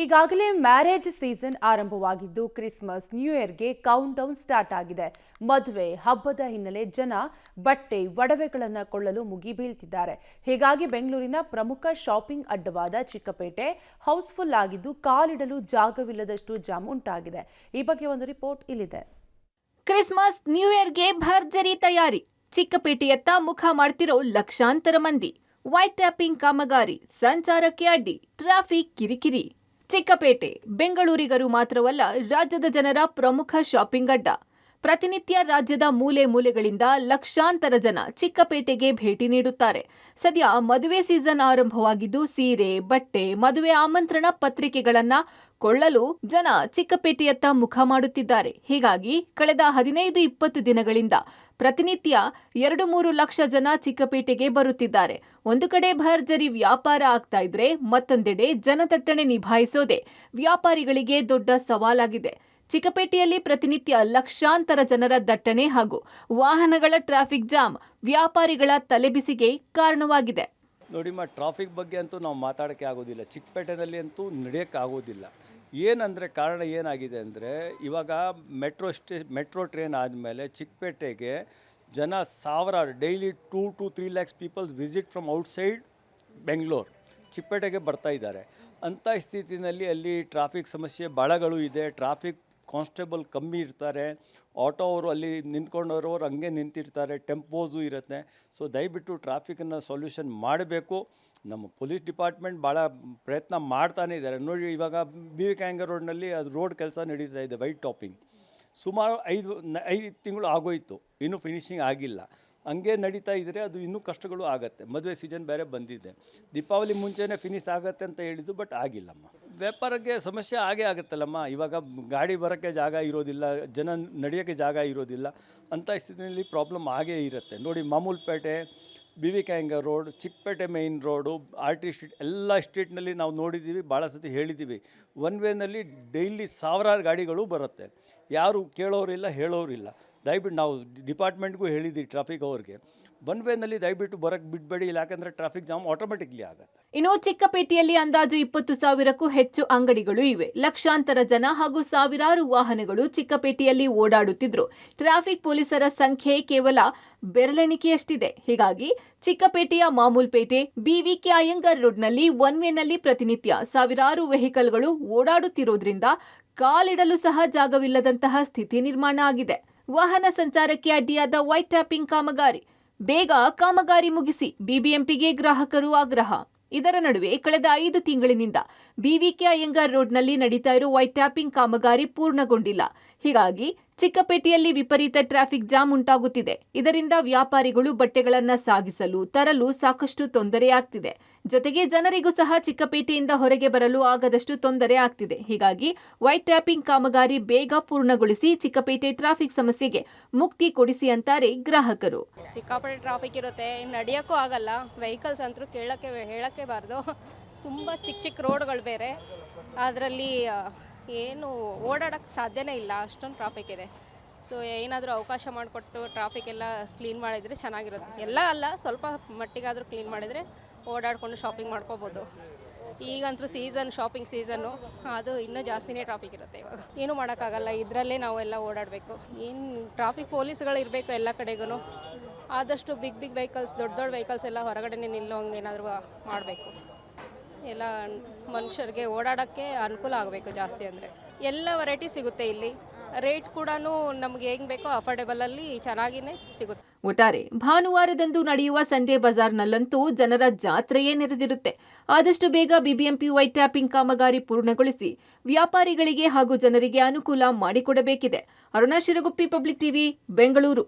ಈಗಾಗಲೇ marriage season ಆರಂಭವಾಗಿದ್ದು Christmas new ಇಯರ್ಗೆ ಕೌಂಟ್ ಡೌನ್ ಸ್ಟಾರ್ಟ್ ಆಗಿದೆ. ಮದುವೆ ಹಬ್ಬದ ಹಿನ್ನೆಲೆ ಜನ ಬಟ್ಟೆ ಒಡವೆಗಳನ್ನು ಕೊಳ್ಳಲು ಮುಗಿಬೀಳ್ತಿದ್ದಾರೆ. ಹೀಗಾಗಿ ಬೆಂಗಳೂರಿನ ಪ್ರಮುಖ ಶಾಪಿಂಗ್ ಅಡ್ಡವಾದ ಚಿಕ್ಕಪೇಟೆ ಹೌಸ್ಫುಲ್ ಆಗಿದ್ದು ಕಾಲಿಡಲು ಜಾಗವಿಲ್ಲದಷ್ಟು ಜಾಮ್ ಉಂಟಾಗಿದೆ. ಈ ಬಗ್ಗೆ ಒಂದು ರಿಪೋರ್ಟ್ ಇಲ್ಲಿದೆ. ಕ್ರಿಸ್ಮಸ್ ನ್ಯೂ ಇಯರ್ಗೆ ಭರ್ಜರಿ ತಯಾರಿ. ಚಿಕ್ಕಪೇಟೆಯತ್ತ ಮುಖ ಮಾಡ್ತಿರೋ ಲಕ್ಷಾಂತರ ಮಂದಿ. ವೈಟ್ ಟ್ಯಾಪಿಂಗ್ ಕಾಮಗಾರಿ, ಸಂಚಾರಕ್ಕೆ ಅಡ್ಡಿ, ಟ್ರಾಫಿಕ್ ಕಿರಿಕಿರಿ. ಚಿಕ್ಕಪೇಟೆ ಬೆಂಗಳೂರಿಗರು ಮಾತ್ರವಲ್ಲ, ರಾಜ್ಯದ ಜನರ ಪ್ರಮುಖ ಶಾಪಿಂಗ್ ಅಡ್ಡ. ಪ್ರತಿನಿತ್ಯ ರಾಜ್ಯದ ಮೂಲೆ ಮೂಲೆಗಳಿಂದ ಲಕ್ಷಾಂತರ ಜನ ಚಿಕ್ಕಪೇಟೆಗೆ ಭೇಟಿ ನೀಡುತ್ತಾರೆ. ಸದ್ಯ ಮದುವೆ ಸೀಸನ್ ಆರಂಭವಾಗಿದ್ದು ಸೀರೆ, ಬಟ್ಟೆ, ಮದುವೆ ಆಮಂತ್ರಣ ಪತ್ರಿಕೆಗಳನ್ನ ಕೊಳ್ಳಲು ಜನ ಚಿಕ್ಕಪೇಟೆಯತ್ತ ಮುಖ ಮಾಡುತ್ತಿದ್ದಾರೆ. ಹೀಗಾಗಿ ಕಳೆದ 15-20 ದಿನಗಳಿಂದ ಪ್ರತಿನಿತ್ಯ 2-3 ಲಕ್ಷ ಜನ ಚಿಕ್ಕಪೇಟೆಗೆ ಬರುತ್ತಿದ್ದಾರೆ. ಒಂದು ಕಡೆ ಭರ್ಜರಿ ವ್ಯಾಪಾರ ಆಗ್ತಾ ಇದ್ರೆ ಮತ್ತೊಂದೆಡೆ ಜನದಟ್ಟಣೆ ನಿಭಾಯಿಸೋದೇ ವ್ಯಾಪಾರಿಗಳಿಗೆ ದೊಡ್ಡ ಸವಾಲಾಗಿದೆ. ಚಿಕ್ಕಪೇಟೆಯಲ್ಲಿ ಪ್ರತಿನಿತ್ಯ ಲಕ್ಷಾಂತರ ಜನರ ದಟ್ಟಣೆ ಹಾಗೂ ವಾಹನಗಳ ಟ್ರಾಫಿಕ್ ಜಾಮ್ ವ್ಯಾಪಾರಿಗಳ ತಲೆಬಿಸಿಗೆ ಕಾರಣವಾಗಿದೆ. ನೋಡಿಮ್ಮ, ಟ್ರಾಫಿಕ್ ಬಗ್ಗೆ ಅಂತೂ ನಾವು ಮಾತಾಡೋಕ್ಕೆ ಆಗೋದಿಲ್ಲ. ಚಿಕ್ಕಪೇಟೆಯಲ್ಲಿ ಅಂತೂ ನಡೆಯೋಕ್ಕೆ ಆಗೋದಿಲ್ಲ. ಏನಂದರೆ ಕಾರಣ ಏನಾಗಿದೆ ಅಂದರೆ, ಇವಾಗ ಮೆಟ್ರೋ ಟ್ರೈನ್ ಆದಮೇಲೆ ಚಿಕ್ಕಪೇಟೆಗೆ ಜನ ಸಾವಿರಾರು daily 2 to 3 lakhs peoples visit from outside Bengaluru ಚಿಕ್ಕಪೇಟೆಗೆ ಬರ್ತಾ ಇದ್ದಾರೆ. ಅಂಥ ಸ್ಥಿತಿನಲ್ಲಿ ಅಲ್ಲಿ ಟ್ರಾಫಿಕ್ ಸಮಸ್ಯೆ ಭಾಳಗಳು ಇದೆ. ಟ್ರಾಫಿಕ್ ಕಾನ್ಸ್ಟೇಬಲ್ ಕಮ್ಮಿ ಇರ್ತಾರೆ, ಆಟೋ ಅವರು ಅಲ್ಲಿ ನಿಂತ್ಕೊಂಡವರು ಹಂಗೆ ನಿಂತಿರ್ತಾರೆ, ಟೆಂಪೋಸು ಇರುತ್ತೆ. ಸೊ ದಯವಿಟ್ಟು ಟ್ರಾಫಿಕನ್ನು ಸೊಲ್ಯೂಷನ್ ಮಾಡಬೇಕು. ನಮ್ಮ ಪೊಲೀಸ್ ಡಿಪಾರ್ಟ್ಮೆಂಟ್ ಭಾಳ ಪ್ರಯತ್ನ ಮಾಡ್ತಾನೆ ಇದ್ದಾರೆ. ನೋಡಿ, ಇವಾಗ BV ಕ್ಯಾಂಗರ್ ರೋಡ್ನಲ್ಲಿ ಅದು ರೋಡ್ ಕೆಲಸ ನಡೀತಾ ಇದೆ, ವೈಟ್ ಟಾಪಿಂಗ್. ಸುಮಾರು 5 ತಿಂಗಳು ಆಗೋಯಿತು, ಇನ್ನೂ ಫಿನಿಶಿಂಗ್ ಆಗಿಲ್ಲ. ಹಂಗೆ ನಡೀತಾ ಇದ್ದರೆ ಅದು ಇನ್ನೂ ಕಷ್ಟಗಳು ಆಗುತ್ತೆ. ಮದುವೆ ಸೀಸನ್ ಬೇರೆ ಬಂದಿದೆ. ದೀಪಾವಳಿ ಮುಂಚೆನೇ ಫಿನಿಶ್ ಆಗುತ್ತೆ ಅಂತ ಹೇಳಿದ್ದು, ಬಟ್ ಆಗಿಲ್ಲಮ್ಮ. ವ್ಯಾಪಾರಕ್ಕೆ ಸಮಸ್ಯೆ ಆಗೇ ಆಗುತ್ತಲ್ಲಮ್ಮ. ಇವಾಗ ಗಾಡಿ ಬರೋಕ್ಕೆ ಜಾಗ ಇರೋದಿಲ್ಲ, ಜನ ನಡೆಯೋಕ್ಕೆ ಜಾಗ ಇರೋದಿಲ್ಲ. ಅಂಥ ಸ್ಥಿತಿಯಲ್ಲಿ ಪ್ರಾಬ್ಲಮ್ ಆಗೇ ಇರುತ್ತೆ. ನೋಡಿ, ಮಾಮೂಲ್ಪೇಟೆ, BV ಕ್ಯಾಂಗರ್ road, Chickpet main road, RT street, ಎಲ್ಲ ಸ್ಟ್ರೀಟ್ನಲ್ಲಿ ನಾವು ನೋಡಿದ್ದೀವಿ, ಭಾಳ ಸತಿ ಹೇಳಿದ್ದೀವಿ. ಒನ್ ವೇನಲ್ಲಿ ಡೈಲಿ ಸಾವಿರಾರು ಗಾಡಿಗಳು ಬರುತ್ತೆ. ಯಾರು ಕೇಳೋರಿಲ್ಲ, ಹೇಳೋರಿಲ್ಲ. ದಯವಿಟ್ಟು ನಾವು ಡಿಪಾರ್ಟ್ಮೆಂಟ್ಗೂ ಹೇಳಿದ್ದೀವಿ, ಟ್ರಾಫಿಕ್ ಅವ್ರಿಗೆ ಒನ್ ವೇನಲ್ಲಿ ದಯವಿಟ್ಟು ಬರೋಕ್ಕೆ ಬಿಡಬೇಡಿ, ಯಾಕಂದರೆ ಟ್ರಾಫಿಕ್ ಜಾಮ್ ಆಟೋಮೆಟಿಕ್ಲಿ ಆಗುತ್ತೆ. ಇನ್ನು ಚಿಕ್ಕಪೇಟೆಯಲ್ಲಿ ಅಂದಾಜು 20,000ಕ್ಕೂ ಹೆಚ್ಚು ಅಂಗಡಿಗಳು ಇವೆ. ಲಕ್ಷಾಂತರ ಜನ ಹಾಗೂ ಸಾವಿರಾರು ವಾಹನಗಳು ಚಿಕ್ಕಪೇಟೆಯಲ್ಲಿ ಓಡಾಡುತ್ತಿದ್ರು. ಟ್ರಾಫಿಕ್ ಪೊಲೀಸರ ಸಂಖ್ಯೆ ಕೇವಲ ಬೆರಳೆಣಿಕೆಯಷ್ಟಿದೆ. ಹೀಗಾಗಿ ಚಿಕ್ಕಪೇಟೆಯ ಮಾಮೂಲ್ಪೇಟೆ, BVK ಅಯ್ಯಂಗಾರ್ ರೋಡ್ನಲ್ಲಿ ಒನ್ ವೇನಲ್ಲಿ ಪ್ರತಿನಿತ್ಯ ಸಾವಿರಾರು ವೆಹಿಕಲ್ಗಳು ಓಡಾಡುತ್ತಿರೋದ್ರಿಂದ ಕಾಲಿಡಲು ಸಹ ಜಾಗವಿಲ್ಲದಂತಹ ಸ್ಥಿತಿ ನಿರ್ಮಾಣ ಆಗಿದೆ. ವಾಹನ ಸಂಚಾರಕ್ಕೆ ಅಡ್ಡಿಯಾದ ವೈಟ್ ಟ್ಯಾಪಿಂಗ್ ಕಾಮಗಾರಿ. ಬೇಗ ಕಾಮಗಾರಿ ಮುಗಿಸಿ, BBMPಗೆ ಗ್ರಾಹಕರು ಆಗ್ರಹ. ಇದರ ನಡುವೆ ಕಳೆದ 5 ತಿಂಗಳಿನಿಂದ BVK ಅಯ್ಯಂಗಾರ್ ರೋಡ್ನಲ್ಲಿ ನಡೀತಾ ಇರೋ ವೈಟ್ ಟ್ಯಾಪಿಂಗ್ ಕಾಮಗಾರಿ ಪೂರ್ಣಗೊಂಡಿಲ್ಲ. ಹೀಗಾಗಿ ಚಿಕ್ಕಪೇಟೆಯಲ್ಲಿ ವಿಪರೀತ ಟ್ರಾಫಿಕ್ ಜಾಮ್ ಉಂಟಾಗುತ್ತಿದೆ. ಇದರಿಂದ ವ್ಯಾಪಾರಿಗಳು ಬಟ್ಟೆಗಳನ್ನು ಸಾಗಿಸಲು ತರಲು ಸಾಕಷ್ಟು ತೊಂದರೆಯಾಗ್ತಿದೆ. ಜೊತೆಗೆ ಜನರಿಗೂ ಸಹ ಚಿಕ್ಕಪೇಟೆಯಿಂದ ಹೊರಗೆ ಬರಲು ಆಗದಷ್ಟು ತೊಂದರೆ ಆಗ್ತಿದೆ. ಹೀಗಾಗಿ ವೈಟ್ ಟ್ಯಾಪಿಂಗ್ ಕಾಮಗಾರಿ ಬೇಗ ಪೂರ್ಣಗೊಳಿಸಿ ಚಿಕ್ಕಪೇಟೆ ಟ್ರಾಫಿಕ್ ಸಮಸ್ಯೆಗೆ ಮುಕ್ತಿ ಕೊಡಿಸಿ ಅಂತಾರೆ ಗ್ರಾಹಕರು. ಸಿಕ್ಕಾಪಟ್ಟೆ ಟ್ರಾಫಿಕ್ ಇರುತ್ತೆ, ನಡೆಯೋಕ್ಕೂ ಆಗಲ್ಲ. ವೆಹಿಕಲ್ಸ್ ಅಂತೂ ಹೇಳಕ್ಕೆ ಬಾರ್ದು. ತುಂಬ ಚಿಕ್ಕ ರೋಡ್ಗಳು ಬೇರೆ, ಅದರಲ್ಲಿ ಏನು ಓಡಾಡೋಕ್ಕೆ ಸಾಧ್ಯನೇ ಇಲ್ಲ, ಅಷ್ಟೊಂದು ಟ್ರಾಫಿಕ್ ಇದೆ. ಸೊ ಏನಾದರೂ ಅವಕಾಶ ಮಾಡಿಕೊಟ್ಟು ಟ್ರಾಫಿಕ್ ಎಲ್ಲ ಕ್ಲೀನ್ ಮಾಡಿದರೆ ಚೆನ್ನಾಗಿರುತ್ತೆ. ಎಲ್ಲ ಅಲ್ಲ, ಸ್ವಲ್ಪ ಮಟ್ಟಿಗಾದರೂ ಕ್ಲೀನ್ ಮಾಡಿದರೆ ಓಡಾಡಿಕೊಂಡು ಶಾಪಿಂಗ್ ಮಾಡ್ಕೋಬೋದು. ಈಗಂತೂ ಶಾಪಿಂಗ್ ಸೀಸನ್ನು, ಅದು ಇನ್ನೂ ಜಾಸ್ತಿನೇ ಟ್ರಾಫಿಕ್ ಇರುತ್ತೆ. ಇವಾಗ ಏನೂ ಮಾಡೋಕ್ಕಾಗಲ್ಲ, ಇದರಲ್ಲೇ ನಾವೆಲ್ಲ ಓಡಾಡಬೇಕು. ಏನು ಟ್ರಾಫಿಕ್ ಪೊಲೀಸ್ಗಳು ಇರಬೇಕು ಎಲ್ಲ ಕಡೆಗೂ. ಆದಷ್ಟು ಬಿಗ್ ವೆಹಿಕಲ್ಸ್, ದೊಡ್ಡ ವೆಹಿಕಲ್ಸ್ ಎಲ್ಲ ಹೊರಗಡೆನೇ ನಿಲ್ಲೋ ಹಂಗೆ ಏನಾದರೂ ಮಾಡಬೇಕು. ಎಲ್ಲ ಮನುಷ್ಯರಿಗೆ ಓಡಾಡೋಕ್ಕೆ ಅನುಕೂಲ ಆಗಬೇಕು. ಜಾಸ್ತಿ ಅಂದರೆ ಎಲ್ಲ ವೆರೈಟಿ ಸಿಗುತ್ತೆ ಇಲ್ಲಿ. ರೇಟ್ ಕೂಡ ನಮಗೆ ಹೆಂಗೆ ಬೇಕೋ ಅಫೋರ್ಡೆಬಲಲ್ಲಿ ಚೆನ್ನಾಗಿಯೇ ಸಿಗುತ್ತೆ. ಒಟ್ಟಾರೆ ಭಾನುವಾರದಂದು ನಡೆಯುವ ಸಂಡೇ ಬಜಾರ್ನಲ್ಲಂತೂ ಜನರ ಜಾತ್ರೆಯೇ ನೆರೆದಿರುತ್ತೆ. ಆದಷ್ಟು ಬೇಗ BBMP ವೈಟ್ ಟ್ಯಾಪಿಂಗ್ ಕಾಮಗಾರಿ ಪೂರ್ಣಗೊಳಿಸಿ ವ್ಯಾಪಾರಿಗಳಿಗೆ ಹಾಗೂ ಜನರಿಗೆ ಅನುಕೂಲ ಮಾಡಿಕೊಡಬೇಕಿದೆ. Aruna Shiraguppi, public TV, Bengaluru.